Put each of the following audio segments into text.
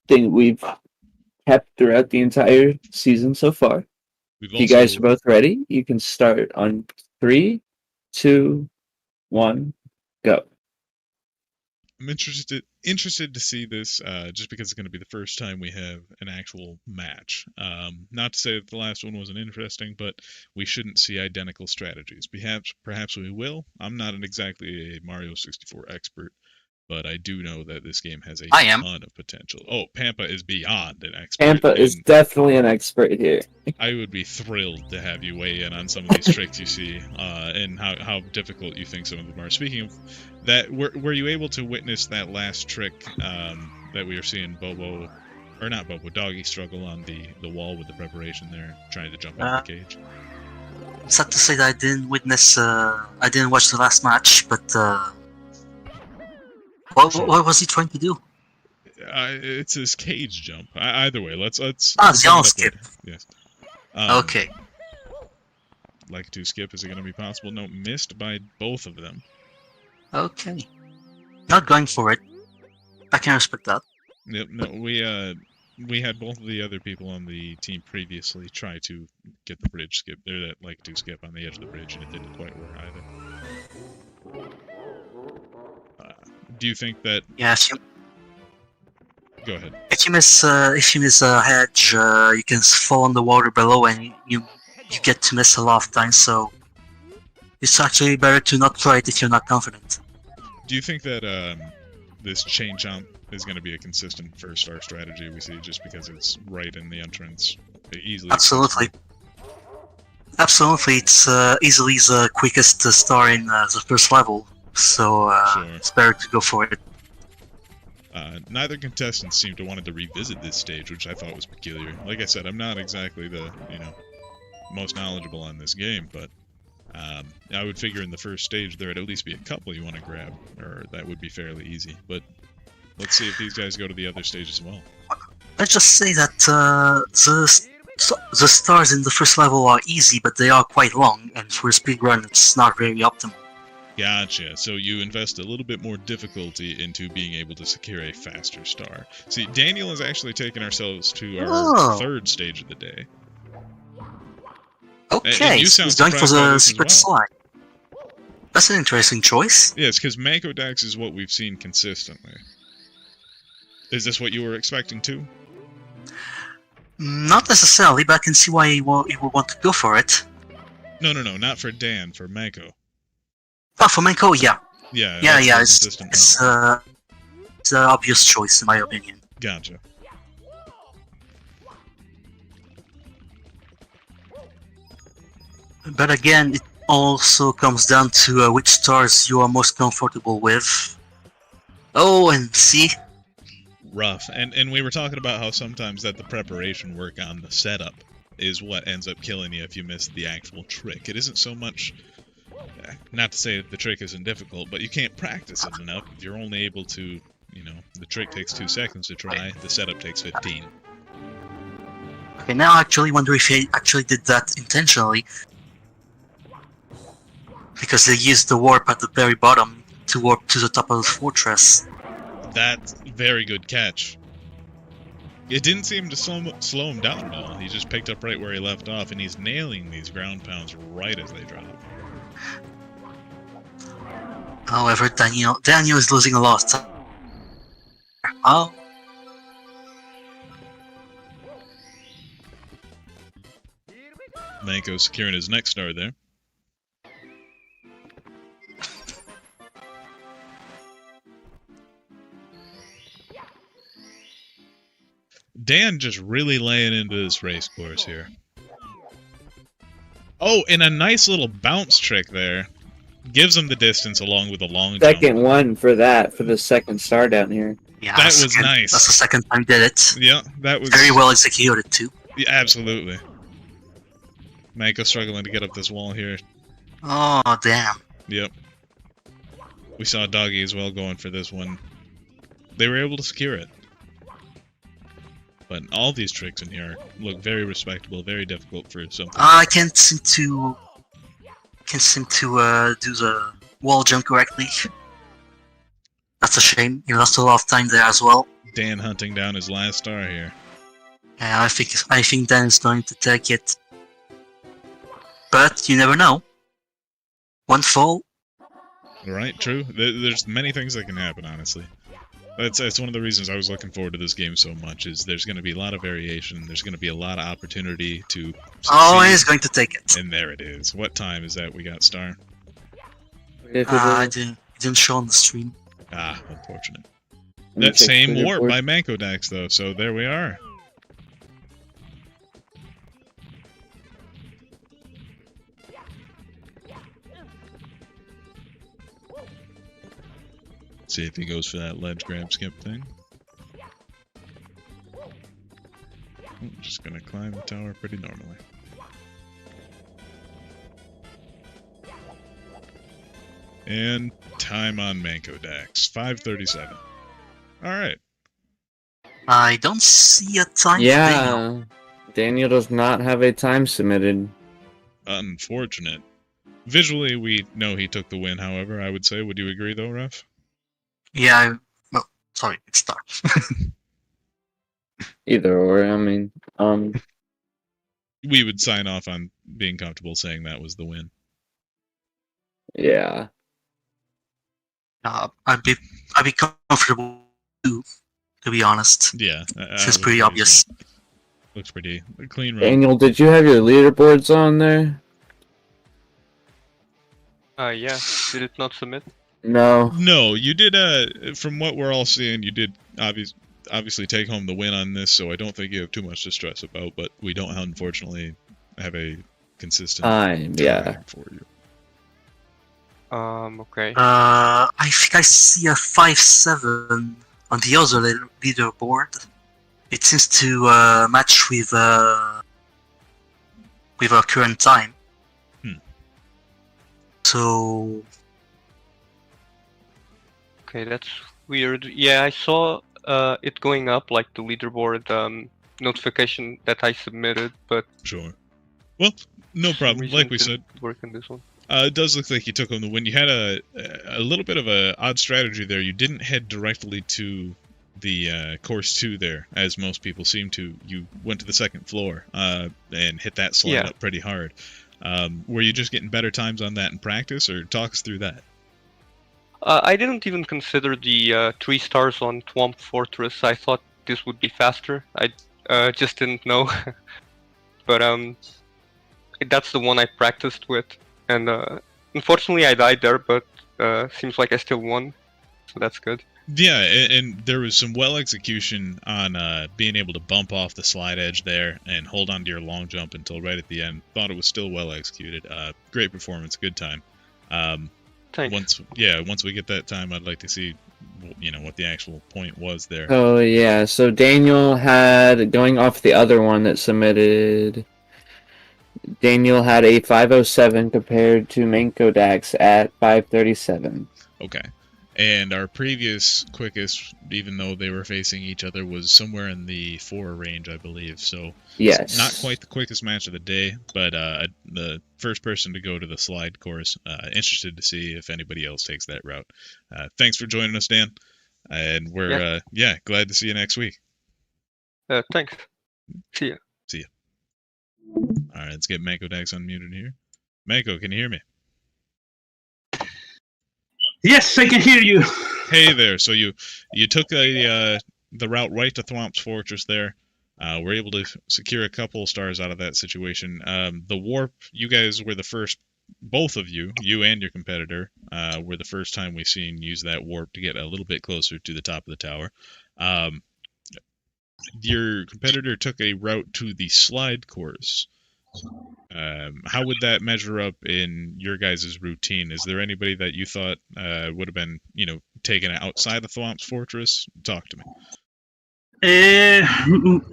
thing we've kept throughout the entire season so far. We've If you guys are both ready, you can start on 3, 2, 1, go. I'm interested to see this, just because it's going to be the first time we have an actual match. Not to say that the last one wasn't interesting, but we shouldn't see identical strategies. Perhaps we will. I'm not exactly a Mario 64 expert, but I do know that this game has a ton of potential. Oh, Pampa is beyond an expert. Pampa is definitely an expert here. I would be thrilled to have you weigh in on some of these tricks you see, and how difficult you think some of them are. Speaking of that, were you able to witness that last trick that we were seeing Doggy struggle on the wall with the preparation there, trying to jump off the cage? Sad to say that I didn't witness, I didn't watch the last match, but what was he trying to do? It's his cage jump. Either way, let's the skip. Yes. Okay. Like to skip, is it going to be possible? No, missed by both of them. Okay. Not going for it. I can respect that. Yep, no, we had both of the other people on the team previously try to get the bridge skip. They're that like to skip on the edge of the bridge, and it didn't quite work either. Do you think that... Yeah, Go ahead. If you miss a hedge, you can fall on the water below, and you get to miss a lot of times. So it's actually better to not try it if you're not confident. Do you think that this chain jump is going to be a consistent first star strategy we see, just because it's right in the entrance, easily? Absolutely. Absolutely, it's easily the quickest star in the first level, so Sure. It's better to go for it. Neither contestant seemed to want to revisit this stage, which I thought was peculiar. Like I said, I'm not exactly the most knowledgeable on this game, but I would figure in the first stage there'd at least be a couple you want to grab, or that would be fairly easy. But let's see if these guys go to the other stage as well. Let's just say that the stars in the first level are easy, but they are quite long, and for a speedrun it's not very optimal. Gotcha. So you invest a little bit more difficulty into being able to secure a faster star. See, Daniel has actually taken ourselves to our third stage of the day. Okay, he's going for the secret slide. That's an interesting choice. Yes, because Mako Dax is what we've seen consistently. Is this what you were expecting too? Not necessarily, but I can see why he would want to go for it. No, not for Dan, for Mako. Oh, for Mako, yeah. Yeah, it's an obvious choice in my opinion. Gotcha. But again, it also comes down to which stars you are most comfortable with. Oh, and see? Rough. And we were talking about how sometimes that the preparation work on the setup is what ends up killing you if you miss the actual trick. It isn't so much... Not to say that the trick isn't difficult, but you can't practice it enough. If you're only able to, the trick takes 2 seconds to try, the setup takes 15. Okay, now I actually wonder if he actually did that intentionally. Because they used the warp at the very bottom to warp to the top of the fortress. That's very good catch. It didn't seem to slow him down at all. He just picked up right where he left off, and he's nailing these ground pounds right as they drop. However, Daniel is losing a lot of time. Oh. Mako securing his next star there. Dan just really laying into this race course here. Oh, and a nice little bounce trick there. Gives him the distance along with a long jump. Second one for the second star down here. Yeah, that was nice. That's the second time he did it. Yeah, that was... Very well executed, too. Yeah, absolutely. Mako struggling to get up this wall here. Oh, damn. Yep. We saw Doggy as well going for this one. They were able to secure it. But all these tricks in here look very respectable, very difficult for something. I can't seem to do the wall jump correctly. That's a shame. You lost a lot of time there as well. Dan hunting down his last star here. Yeah, I think Dan is going to take it. But you never know. One fall. Right, true. There's many things that can happen, honestly. That's one of the reasons I was looking forward to this game so much, is there's going to be a lot of variation, there's going to be a lot of opportunity to succeed. Oh, he's going to take it. And there it is. What time is that we got, Star? I didn't show on the stream. Ah, unfortunate. That same warp by Mankodax, though, so there we are. See if he goes for that ledge grab skip thing. Just gonna climb the tower pretty normally. And time on Mankodax, 5:37. Alright. I don't see a time for Daniel. Daniel does not have a time submitted. Unfortunate. Visually, we know he took the win, however, I would say. Would you agree, though, Ref? Yeah, well, sorry, it's Star. Either or, I mean, We would sign off on being comfortable saying that was the win. yeah. I'd be comfortable too, to be honest. Yeah. It's pretty obvious. Looks pretty clean run. Daniel, did you have your leaderboards on there? Yeah. Did it not submit? No. No, you did, from what we're all seeing, you did obviously take home the win on this, so I don't think you have too much to stress about, but we don't, unfortunately, have a consistent Time, yeah. time for you. Okay. I think I see a 5-7 on the other leaderboard. It seems to match with our current time. So Okay, that's weird. Yeah, I saw it going up, like the leaderboard notification that I submitted, but Sure. Well, no problem. Like we said, work on this one. it does look like you took home the win. You had a little bit of a odd strategy there. You didn't head directly to the course 2 there, as most people seem to. You went to the second floor and hit that slide up pretty hard. Were you just getting better times on that in practice, or talk us through that? I didn't even consider the 3 stars on Twomp Fortress. I thought this would be faster. I just didn't know. But that's the one I practiced with. And unfortunately I died there, but seems like I still won. So that's good. Yeah, and there was some well execution on being able to bump off the slide edge there and hold on to your long jump until right at the end. Thought it was still well executed. Great performance, good time. Thanks. Once we get that time, I'd like to see, what the actual point was there. Oh, yeah. So Daniel had, going off the other one that submitted, Daniel had a 5:07 compared to Mankodax at 5:37. Okay. And our previous quickest, even though they were facing each other, was somewhere in the 4 range, I believe. So yes, not quite the quickest match of the day, but the first person to go to the slide course. Interested to see if anybody else takes that route. Thanks for joining us, Dan. And we're glad to see you next week. Thanks. See ya. See ya. All right, let's get Mankodax unmuted here. Manko, can you hear me? Yes, I can hear you. Hey there. So you took the route right to Thwomp's Fortress there. We're able to secure a couple stars out of that situation. The warp, you guys were the first, both of you and your competitor, were the first time we've seen use that warp to get a little bit closer to the top of the tower. Your competitor took a route to the slide course. How would that measure up in your guys' routine? Is there anybody that you thought would have been, taken outside of Thwomp's Fortress? Talk to me.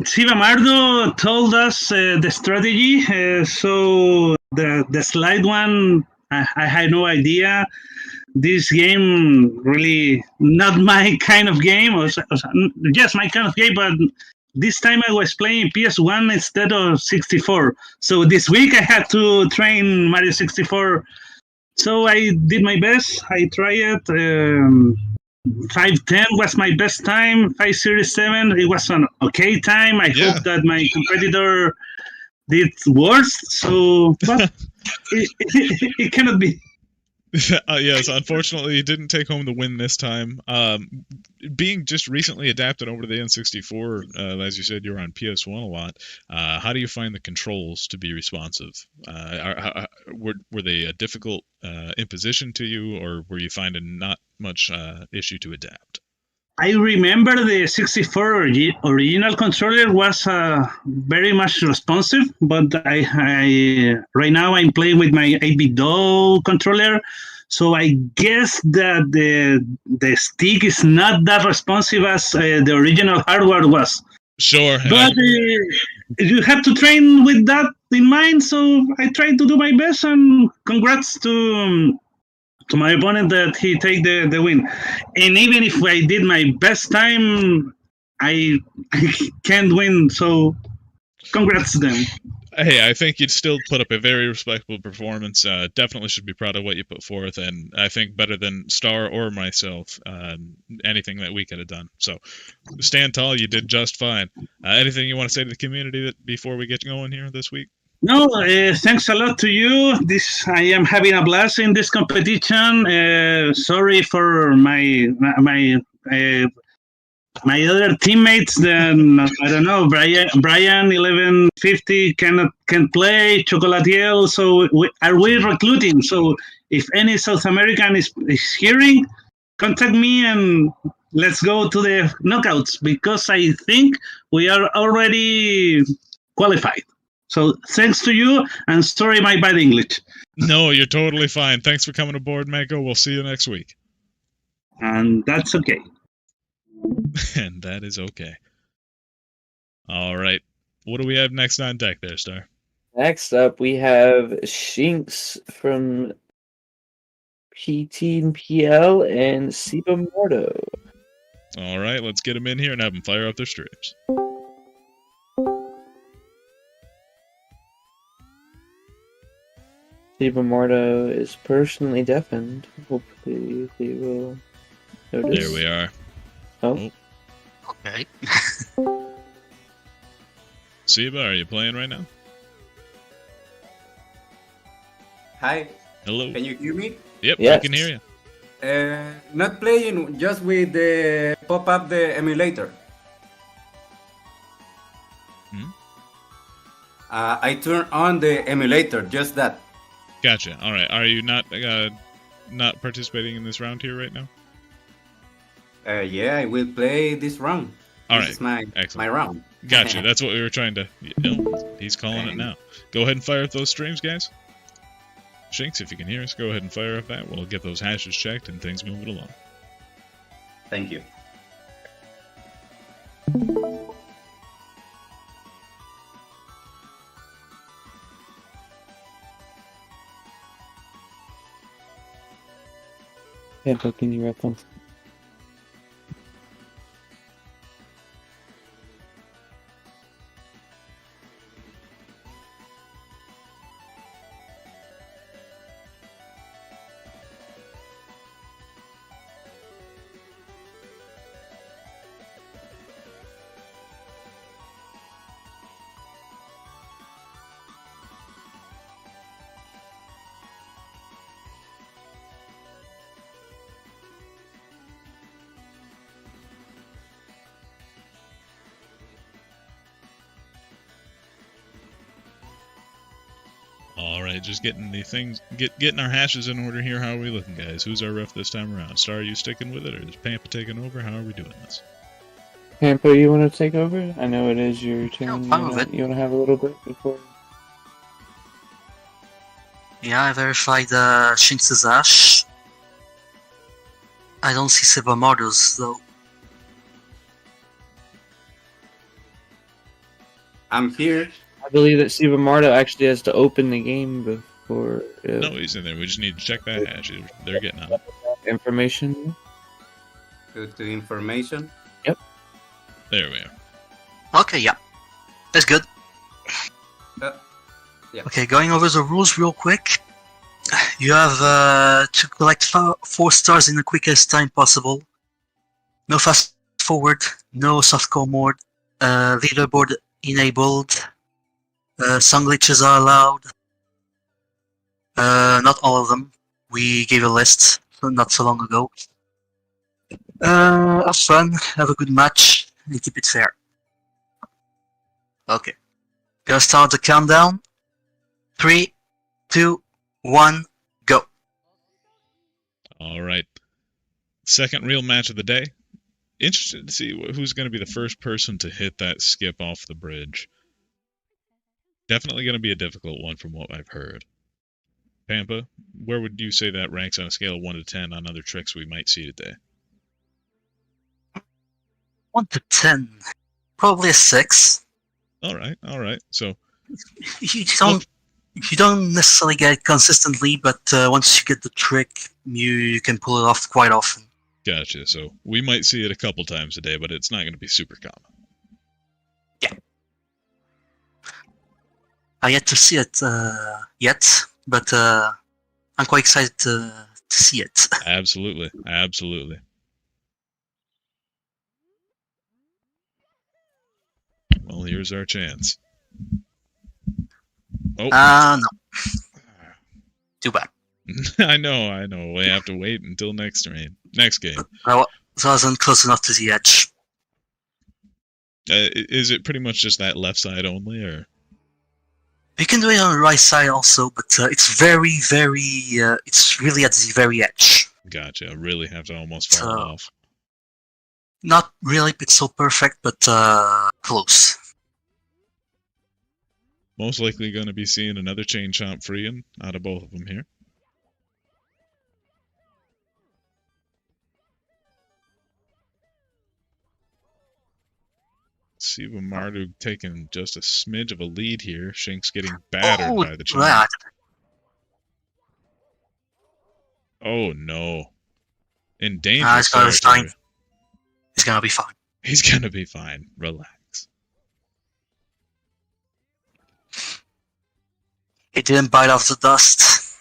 Seba Mardo told us the strategy, so the slide one, I had no idea. This game really not my kind of game. Yes, my kind of game, but this time I was playing PS1 instead of 64. So this week I had to train Mario 64. So I did my best. I tried it. 5:10 was my best time. 5:07, it was an okay time. I Yeah. hope that my competitor did worse. So, but it cannot be. Yes, unfortunately, he didn't take home the win this time. Being just recently adapted over to the N64, as you said, you're on PS1 a lot. How do you find the controls to be responsive? Were they a difficult imposition to you, or were you finding not much issue to adapt? I remember the 64 original controller was very much responsive, but I right now I'm playing with my 8-bit doll controller, so I guess that the stick is not that responsive as the original hardware was. Sure. But you have to train with that in mind, so I try to do my best, and congrats to my opponent that he take the win. And even if I did my best time, I can't win. So congrats to them. Hey, I think you'd still put up a very respectable performance. Definitely should be proud of what you put forth, and I think better than Star or myself, anything that we could have done. So stand tall. You did just fine. Anything you want to say to the community before we get going here this week? No, thanks a lot to you. I am having a blast in this competition. Sorry for my other teammates. Then I don't know. Brian 1150 can play. Chocolatiel. So are we recruiting? So if any South American is hearing, contact me and let's go to the knockouts, because I think we are already qualified. So thanks to you, and sorry my bad English. No, you're totally fine. Thanks for coming aboard, Mako. We'll see you next week. And that's okay. And that is okay. All right. What do we have next on deck there, Star? Next up, we have Shinx from PTPL and Seba Morto. All right, let's get them in here and have them fire up their streams. Seba Morto is personally deafened. Hopefully they will notice. There we are. Oh. Okay. Seba, are you playing right now? Hi, Hello. can you hear me? Yep, Yes. I can hear you. Not playing, just with the pop-up the emulator. Hmm? I turn on the emulator, just that. Gotcha. All right. Are you not participating in this round here right now? Yeah, I will play this round. All This right. is Excellent. my round. Gotcha. That's what we were trying to. He's calling it now. Go ahead and fire up those streams, guys. Shinx, if you can hear us, go ahead and fire up that. We'll get those hashes checked and things moving along. Thank you. Can't book any reference. All right, just getting the things, getting our hashes in order here. How are we looking, guys? Who's our ref this time around? Star, are you sticking with it, or is Pampa taking over? How are we doing this? Pampa, you want to take over? I know it is your turn. I'm fine with it. You want to have a little bit before? Yeah, I verified Shinx's Ash. I don't see Seba Morto's though. I'm here. I believe that Seba Morto actually has to open the game before No, he's in there. We just need to check that hash. They're getting on it. information. To information. There we are. Okay, yeah. That's good. Yeah. Okay, going over the rules real quick. You have to collect 4 stars in the quickest time possible. No fast forward, no softcore mode, leaderboard enabled, some glitches are allowed. Not all of them. We gave a list not so long ago. Have fun, have a good match, and keep it fair. Okay. Gonna start the countdown. 3, 2, 1, go. All right. Second real match of the day. Interested to see who's going to be the first person to hit that skip off the bridge. Definitely going to be a difficult one from what I've heard. Pampa, where would you say that ranks on a scale of 1 to 10 on other tricks we might see today? 1 to 10. Probably a 6. All right. So You don't necessarily get it consistently, but once you get the trick, you can pull it off quite often. gotcha. So we might see it a couple times a day, but it's not going to be super common. Yeah. I yet to see it yet, but I'm quite excited to see it. Absolutely. Well, here's our chance. Oh. No. Too bad. I know. We have to wait until next game. I wasn't close enough to the edge. Is it pretty much just that left side only, or? You can do it on the right side also, but it's very, it's really at the very edge. Gotcha. I really have to almost fall off. Not really pixel perfect, but close. Most likely going to be seeing another chain chomp freeing out of both of them here. Seba Marduk taking just a smidge of a lead here. Shink's getting battered by the chomp. Oh no. In dangerous territory. He's gonna be fine. He's gonna be fine. Relax. He didn't bite off the dust.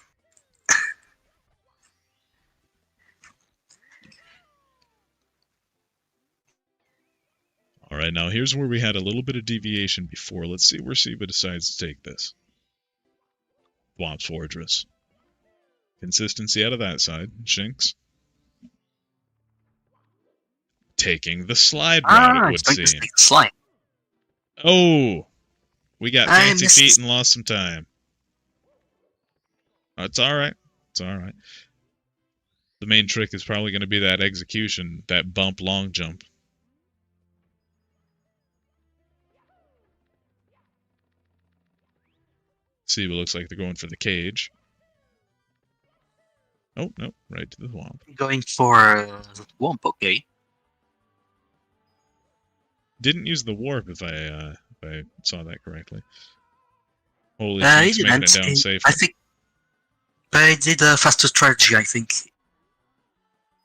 Alright, now here's where we had a little bit of deviation before. Let's see where Seba decides to take this. Thwomp's Fortress. Consistency out of that side. Shinks. Taking the slide route, it would seem. Take the slide. Oh! We got fancy feet and lost some time. It's alright. The main trick is probably going to be that execution, that bump long jump. Seba looks like they're going for the cage. Oh, no, right to the Thwomp. Going for the Thwomp, okay. Didn't use the warp if I saw that correctly. Holy he shit, making didn't. it down safely. I think I did a faster strategy, I think.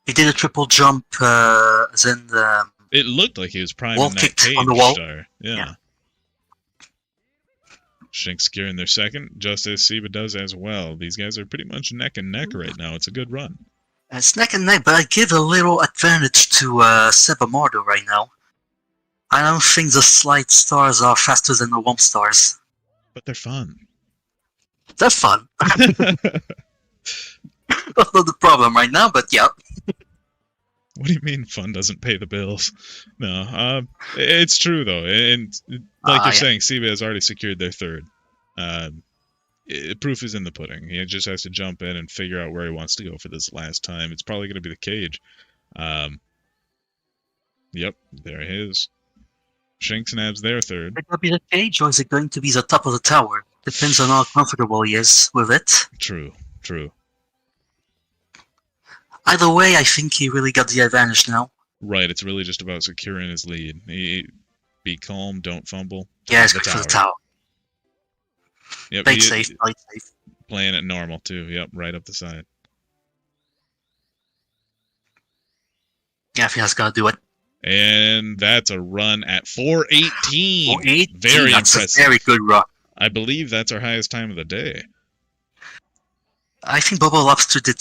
He did a triple jump, then it looked like he was priming wall that kicked cage on the wall. star. Yeah. Shinks securing their second, just as Seba does as well. These guys are pretty much neck and neck right now. It's a good run. It's neck and neck, but I give a little advantage to Seba Mardo right now. I don't think the slide stars are faster than the Womp stars. But they're fun. They're fun. That's not the problem right now, but yeah. What do you mean fun doesn't pay the bills? No, it's true though, and like you're saying, Seba has already secured their third. Proof is in the pudding. He just has to jump in and figure out where he wants to go for this last time. It's probably going to be the cage. Yep, there it is. Shinks nabs their third. Is it going to be the cage, or is it going to be the top of the tower? Depends on how comfortable he is with it. True. Either way, I think he really got the advantage now. Right, it's really just about securing his lead. Be calm, don't fumble. Yeah, it's good for the tower. Yep, Play safe. Playing it normal too. Yep, right up the side. Yeah, I think that's gonna do it. And that's a run at 4:18. 4:18. Very That's impressive. A very good run. I believe that's our highest time of the day. I think Bubble Lobster did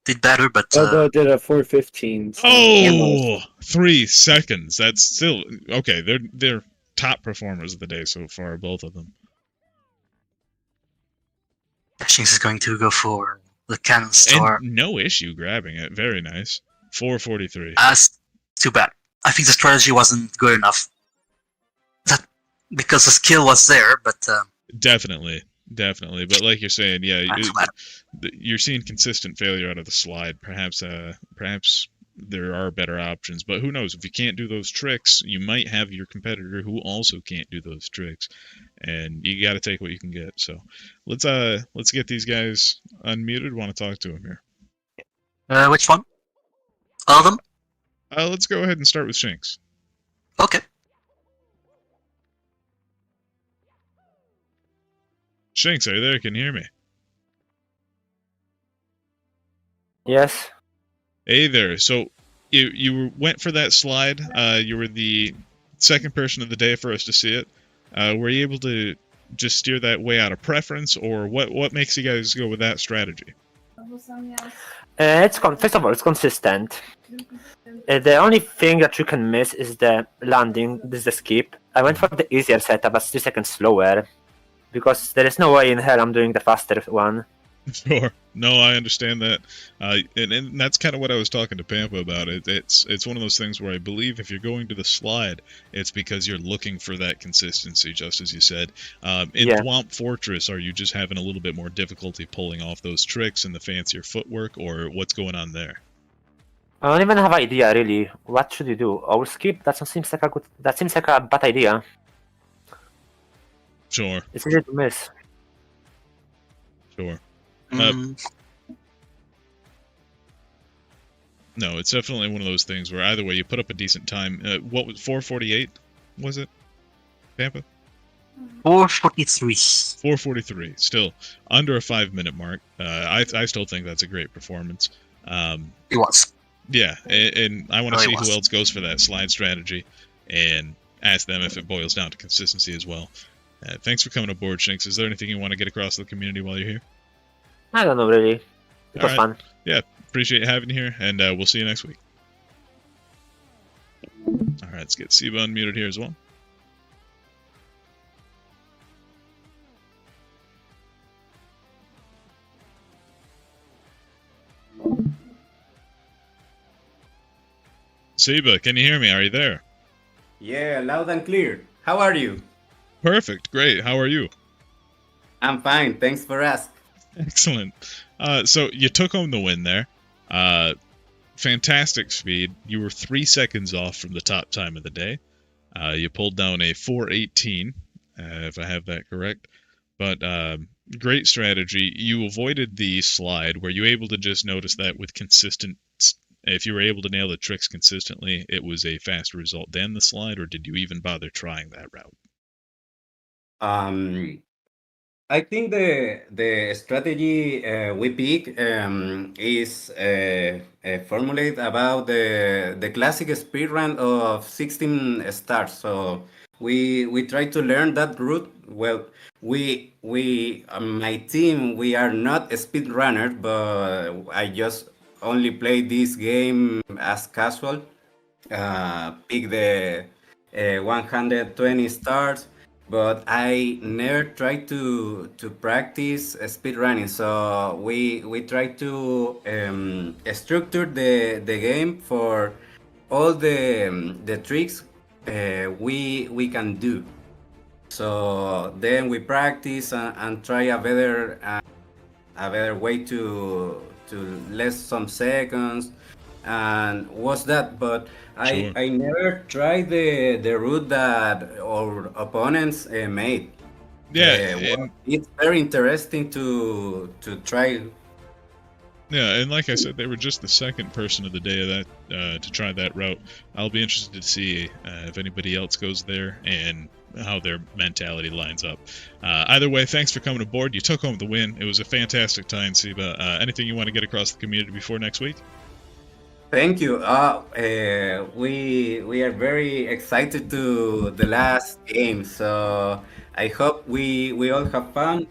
did better, but Bobo did a 4:15. So Oh, 3 seconds. That's still okay. They're top performers of the day so far, both of them. Shinx is going to go for the Cannon Star. And no issue grabbing it. Very nice. 443. As too bad. I think the strategy wasn't good enough. That because the skill was there, but Definitely. But like you're saying, yeah, that's bad. you're seeing consistent failure out of the slide. Perhaps there are better options, but who knows? If you can't do those tricks, you might have your competitor who also can't do those tricks, and you got to take what you can get. So let's get these guys unmuted. Want to talk to them here? Which one? All of them? Let's go ahead and start with Shinx. Okay. Shinx, are you there? Can you hear me? yes. Hey there. So you went for that slide. You were the second person of the day for us to see it. Were you able to just steer that way out of preference, or what makes you guys go with that strategy? First of all, it's consistent. The only thing that you can miss is the landing. This is the skip. I went for the easier setup, but 2 seconds slower, because there is no way in hell I'm doing the faster one. Sure. No, I understand that, and that's kind of what I was talking to Pampa about. It's one of those things where I believe if you're going to the slide, it's because you're looking for that consistency, just as you said. In Thwomp Fortress, are you just having a little bit more difficulty pulling off those tricks and the fancier footwork, or what's going on there? I don't even have an idea really. What should you do? I will skip. That seems like a bad idea. Sure. It's easy to miss. Sure. Mm, No, it's definitely one of those things where either way you put up a decent time. What was 448? Was it, Pampa? 443. 443. Still under a 5-minute mark. I still think that's a great performance. It was. Yeah, and I want to Oh, it see was. who else goes for that slide strategy, and ask them if it boils down to consistency as well. Thanks for coming aboard, Shinx. Is there anything you want to get across to the community while you're here? I don't know really. It was Alright. fun. Yeah, appreciate having you here, and we'll see you next week. All right, let's get Seba unmuted here as well. Seba, can you hear me? Are you there? Yeah, loud and clear. How are you? Perfect, great. How are you? I'm fine. Thanks for asking. Excellent. So you took home the win there. Fantastic speed. You were 3 seconds off from the top time of the day. You pulled down a 4:18, if I have that correct. But great strategy. You avoided the slide. Were you able to just notice that with consistent? If you were able to nail the tricks consistently, it was a faster result than the slide, or did you even bother trying that route? I think the strategy we pick is formulated about the classic speed run of 16 stars. So we try to learn that route. Well, we my team, we are not speed runners, but I just only play this game as casual. Pick the 120 stars, but I never try to practice speed running. So we try to structure the game for all the tricks we can do. So then we practice and try a better way to less some seconds, and was that. But Sure. I never tried the route that our opponents made. Yeah, Well, it's very interesting to try. yeah, and like I said, they were just the second person of the day of that to try that route. I'll be interested to see if anybody else goes there and how their mentality lines up. Either way, thanks for coming aboard. You took home the win. It was a fantastic time, Seba. Anything you want to get across the community before next week? Thank you. We are very excited to the last game. So I hope we all have fun.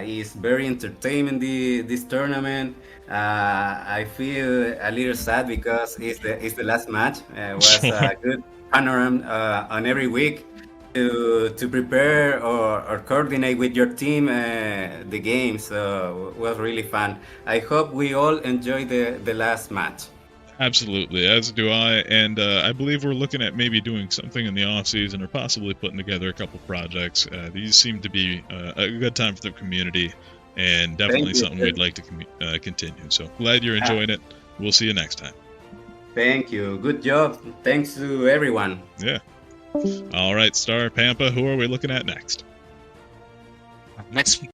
It's very entertaining this tournament, I feel a little sad because it's the last match. Was a good panorama on every week to prepare or coordinate with your team the game. So it was really fun. I hope we all enjoy the last match. Absolutely, as do I, and I believe we're looking at maybe doing something in the off season or possibly putting together a couple projects. These seem to be a good time for the community, and definitely you. something we'd like to continue. So glad you're enjoying it. We'll see you next time. Thank you. Good job. Thanks to everyone. Yeah. All right, Star Pampa, who are we looking at next? Next